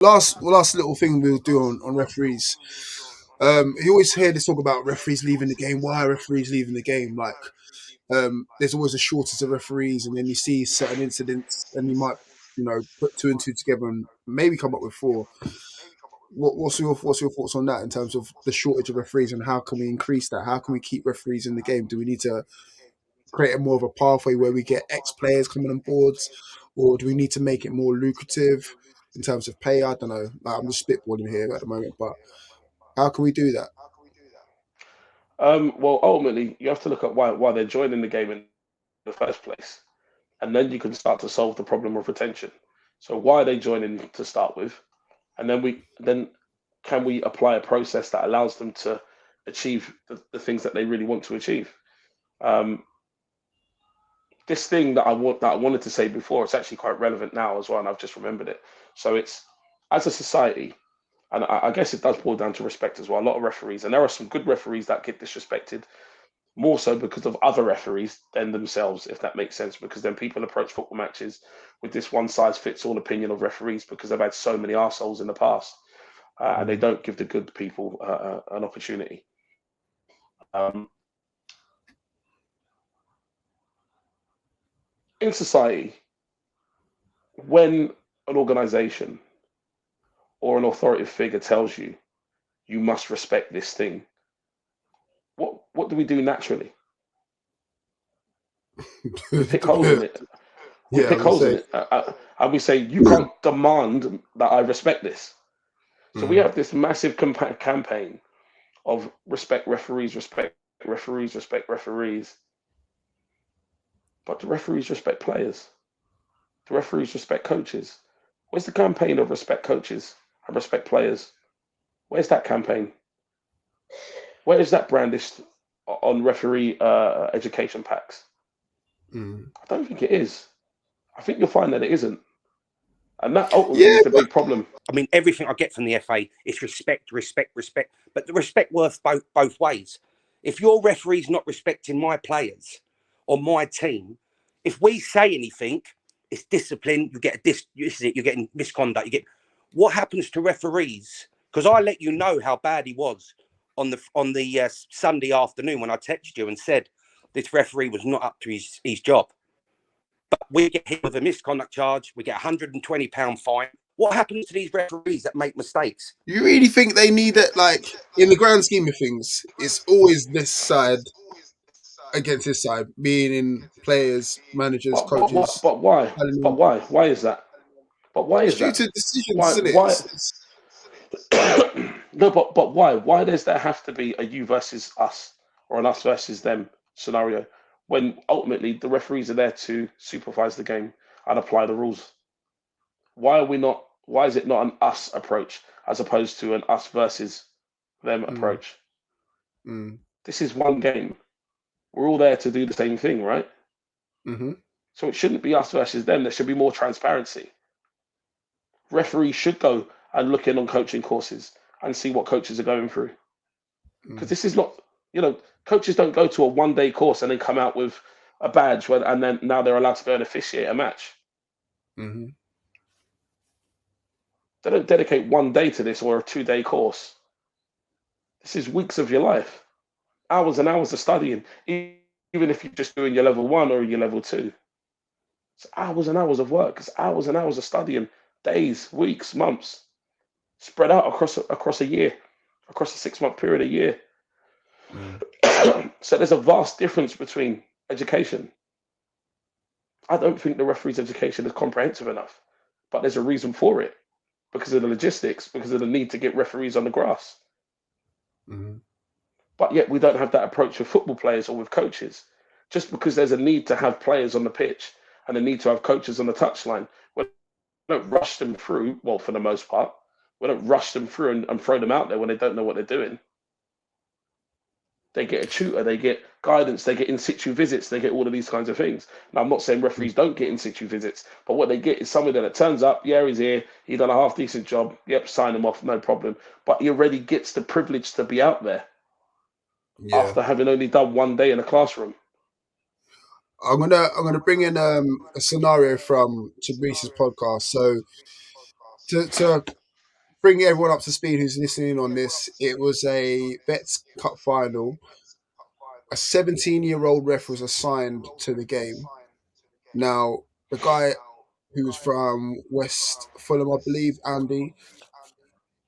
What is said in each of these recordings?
last little thing we'll do on referees. You always hear this talk about referees leaving the game. Why are referees leaving the game? Like, there's always a shortage of referees, and then you see certain incidents, and you might, put two and two together and maybe come up with four. What's your thoughts on that in terms of the shortage of referees and how can we increase that? How can we keep referees in the game? Do we need to create a more of a pathway where we get ex players coming on boards, or do we need to make it more lucrative in terms of pay? I don't know. Like, I'm just spitballing here at the moment, but how can we do that? Well, ultimately, you have to look at why they're joining the game in the first place, and then you can start to solve the problem of retention. So, why are they joining to start with, and then can we apply a process that allows them to achieve the things that they really want to achieve? Um, this thing that I wanted to say before, it's actually quite relevant now as well, and I've just remembered it. So it's as a society, and I guess it does boil down to respect as well. A lot of referees, and there are some good referees that get disrespected, more so because of other referees than themselves, if that makes sense. Because then people approach football matches with this one size fits all opinion of referees because they've had so many arseholes in the past, and they Mm. don't give the good people an opportunity. Um, in society, when an organization or an authoritative figure tells you you must respect this thing, what do we do naturally? We pick holes in it. We Yeah, I pick was gonna holes in say. it, and we say you can't demand that I respect this. So we Mm, have this massive campaign of respect referees, respect referees. But do referees respect players? Do referees respect coaches? Where's the campaign of respect coaches and respect players? Where's that campaign? Where is that brandished on referee education packs? mm. I don't think it is. I think you'll find that it isn't. And that ultimately Yeah, is the but big problem. I mean, everything I get from the FA is respect, respect, respect. But the respect works both ways. If your referee's not respecting my players or my team, if we say anything, it's discipline. You get this is it. You're getting misconduct. You get what happens to referees? Because I let you know how bad he was on the Sunday afternoon when I texted you and said this referee was not up to his job. But we get hit with a misconduct charge. We get £120 fine. What happens to these referees that make mistakes? you really think they need it? Like, in the grand scheme of things, it's always this side against this side, being in players, managers, But what? coaches. But why? I don't But know. why? Why is that? But why It's is due that? to decisions, Why? isn't it? Why? No, but why? Why does there have to be a you versus us or an us versus them scenario when ultimately the referees are there to supervise the game and apply the rules? Why are we not? Why is it not an us approach as opposed to an us versus them Mm, approach? mm, This is one game. We're all there to do the same thing, right? mm-hmm, So it shouldn't be us versus them. There should be more transparency. Referees should go and look in on coaching courses and see what coaches are going through. Because mm, this is not, coaches don't go to a 1 day course and then come out with a badge and then now they're allowed to go and officiate a match. mm-hmm. They don't dedicate 1 day to this or a 2 day course. This is weeks of your life, hours and hours of studying, even if you're just doing your level one or your level two. It's hours and hours of work. It's hours and hours of studying, days, weeks, months, spread out across a year, across a 6 month period a year. Mm. So there's a vast difference between education. I don't think the referee's education is comprehensive enough, but there's a reason for it because of the logistics, because of the need to get referees on the grass. Mm-hmm. But yet we don't have that approach with football players or with coaches. Just because there's a need to have players on the pitch and a need to have coaches on the touchline, we don't rush them through. Well, for the most part, we don't rush them through and throw them out there when they don't know what they're doing. They get a tutor, they get guidance, they get in situ visits, they get all of these kinds of things. Now, I'm not saying referees don't get in situ visits, but what they get is somebody that turns up, yeah, he's here, he done a half decent job, yep, sign him off, no problem. But he already gets the privilege to be out there Yeah, after having only done 1 day in a classroom. I'm gonna bring in a scenario from Tabrice's podcast. So to bring everyone up to speed who's listening on this. It was a Vets Cup final. A 17-year-old ref was assigned to the game. Now, the guy who was from West Fulham, I believe, Andy,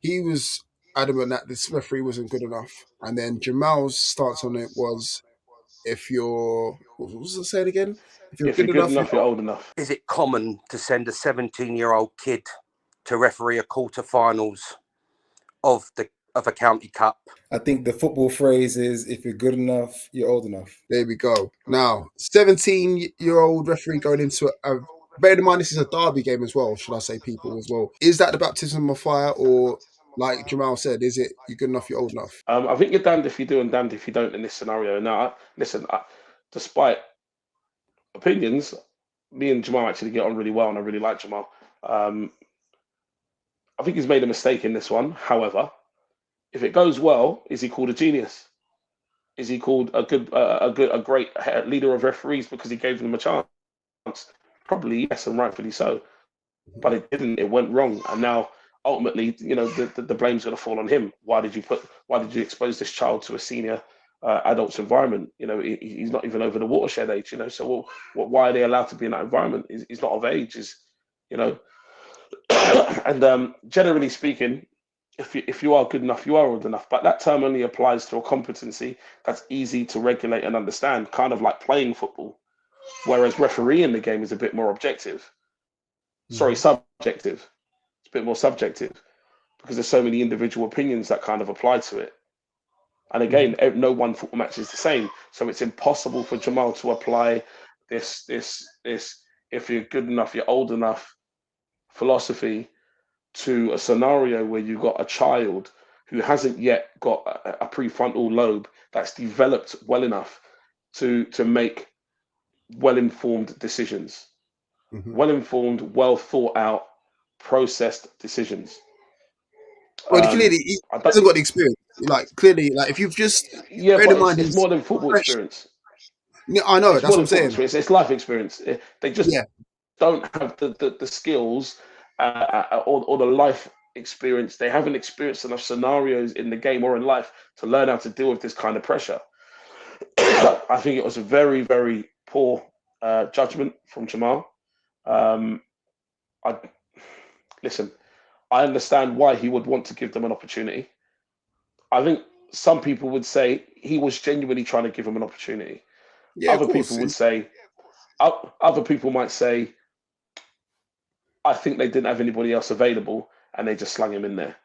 he was adamant that this referee wasn't good enough. And then Jamal's stance on it was, if you're, what was it saying again? If you're If you're good good enough, enough, you're old enough. Is it common to send a 17-year-old kid to referee a quarterfinals of a county cup? I think the football phrase is, if you're good enough, you're old enough. There we go. Now, 17-year-old referee going into bear in mind this is a derby game as well, should I say, people as well. Is that the baptism of fire, or like Jamal said, is it you're good enough, you're old enough? I think you're damned if you do and damned if you don't in this scenario. Now, despite opinions, me and Jamal actually get on really well, and I really like Jamal. I think he's made a mistake in this one. However, if it goes well, is he called a genius? Is he called a great leader of referees because he gave them a chance? Probably yes, and rightfully so. But it didn't. It went wrong, and now ultimately, the blame's going to fall on him. Why did you expose this child to a senior adult's environment? He's not even over the watershed age. So why are they allowed to be in that environment? He's not of age. And generally speaking, if you are good enough, you are old enough. But that term only applies to a competency that's easy to regulate and understand, kind of like playing football. Whereas refereeing the game is a bit more objective. Sorry, subjective. It's a bit more subjective because there's so many individual opinions that kind of apply to it. And again, no one football match is the same. So it's impossible for Jamal to apply this if you're good enough, you're old enough philosophy to a scenario where you've got a child who hasn't yet got a prefrontal lobe that's developed well enough to make well-informed decisions, well-informed, well thought out, processed decisions. Well, clearly he hasn't got the experience. If you've just bear in mind, it's more than football experience. Yeah, I know. It's That's more what than I'm saying. Experience. It's life experience. They just don't have the skills or the life experience. They haven't experienced enough scenarios in the game or in life to learn how to deal with this kind of pressure. I think it was a very, very poor judgment from Jamal. I understand why he would want to give them an opportunity. I think some people would say he was genuinely trying to give them an opportunity. Yeah, Other people might say, I think they didn't have anybody else available and they just slung him in there.